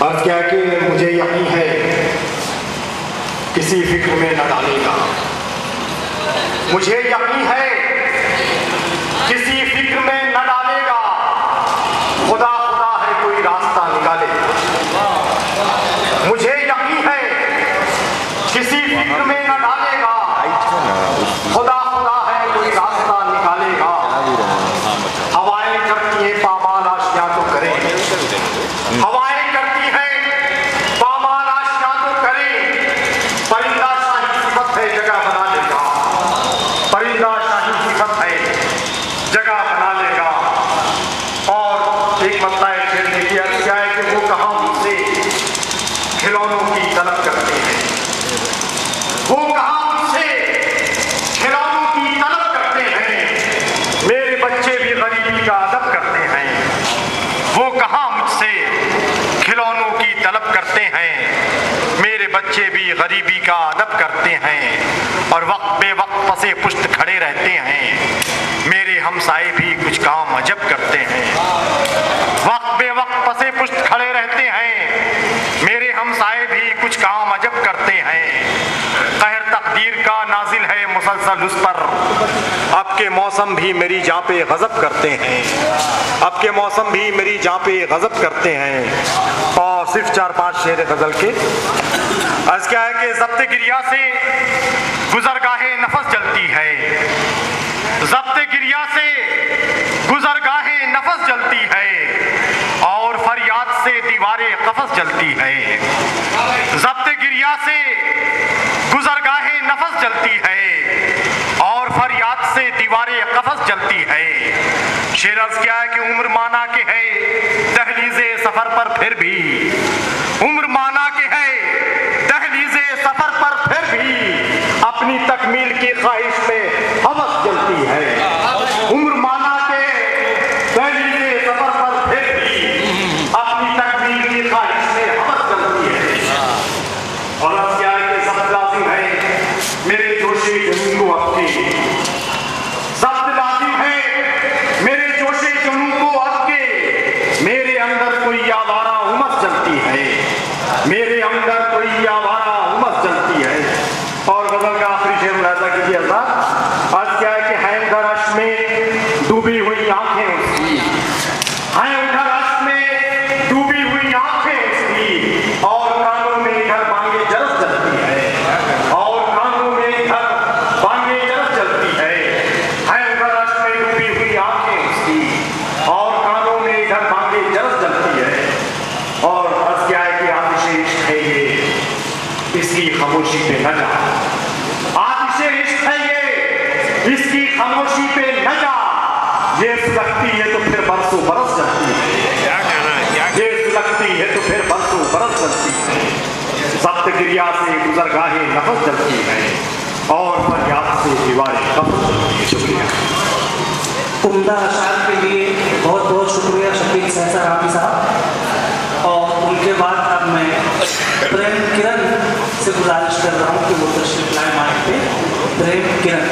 अर्ज क्या कि मुझे यकीन है किसी फिक्र में न डालेगा, मुझे यकीन है किसी फिक्र में न डालेगा, खुदा खुदा है कोई रास्ता निकालेगा। मुझे यकीन है किसी फिक्र में न डालेगा, खुदा खुदा है कोई रास्ता निकालेगा। हवाएं करती हैं पामाल आशियां तो करें, हवाएं करती हैं पामाल आशियां तो करें, परिंदा शाही सिफत है जगह बना लेगा, परिंदा शाही सिफत है जगह बना लेगा। और एक मतलब खेलने की अर्ज क्या है कि वो कहाँ मुझसे खिलौनों की तलब करते हैं, वो कहाँ मुझसे खिलौनों की तलब करते हैं, मेरे बच्चे भी गरीबी का अदब करते हैं। वो कहाँ मुझसे खिलौनों की तलब करते हैं, मेरे बच्चे भी गरीबी का अदब करते हैं। और वक्त बे वक्त पसे पुश्त खड़े रहते हैं, मेरे हमसाए भी कुछ काम अजब करते हैं। वक्त बे वक्त पसे पुश्त खड़े रहते हैं, मेरे हमसाए भी कुछ काम अजब करते हैं। कहर तकदीर का नाजिल है मुसलसल उस पर, अब के मौसम भी मेरी जां पे गजब करते हैं, अब के मौसम भी मेरी जां पे गजब करते हैं। और सिर्फ 4-5 शेर गजल के अर्ज क्या है कि ज़ब्त गिरिया से गुजरगाहे नफस जलती है, ज़ब्त गिरिया से गुजरगाहे नफस जलती है, और फरियाद से दीवारे कफस जलती है। ज़ब्त गिरिया से गुजरगाहे नफस जलती है, और फरियाद से दीवारे कफस जलती है। शेर अर्ज क्या है कि उम्र माना के है दहलीज़े सफर पर फिर भी, उम्र माना के है दहलीज़े सफर पर फिर भी, अपनी तकमील की ख्वाहिश में हवस जलती है। उम्र माना के दहलीज़े सफर पर फिर भी, अपनी तकमील की ख्वाहिश में हवस जलती है। और अब क्या है कि सब लाजिम है मेरे जोशे जुनून को आपके, सब लाजिम है मेरे जोशे जुनून को आपके, मेरे अंदर कोई आवारा उमस जलती है, मेरे अंदर कोई आवारा उमस जलती है। और गजल का आखिरी शेर मुलाजा कीजिए अल्लाह। आज क्या है कि है उधर अश्क में डूबी हुई आंखें उसकी, है उधर अश्क में डूबी हुई आंखें उसकी, और कानों में इधर बांगे जरस जलती है, और कानों में इधर बांगे जरस जलती है उधर अश्क में डूबी हुई आंखें उसकी, और कानों में इधर बांगे जरस जलती है। और अर्ज क्या है कि आतिशे इश्क है ये, इसकी खामोशी पे न जा, आतिशे इश्क है ये, इसकी खामोशी पे न जा, ये सुलगती है तो फिर बरसों बरस जलती है, ये सुलगती है तो फिर बरसों बरस जलती है। ज़ब्त गिरिया से गुजरगाहे नफस जलती है, और फरियाद से दीवारें कफस जलती है। शुक्रिया। उम्दा अशार के लिए बहुत बहुत शुक्रिया शकील सहसा रामी साहब। और उनके बाद अब मैं प्रेम किरण से गुजारिश कर रहा हूँ कि वो तशरीफ लाए माइक पे। प्रेम किरण।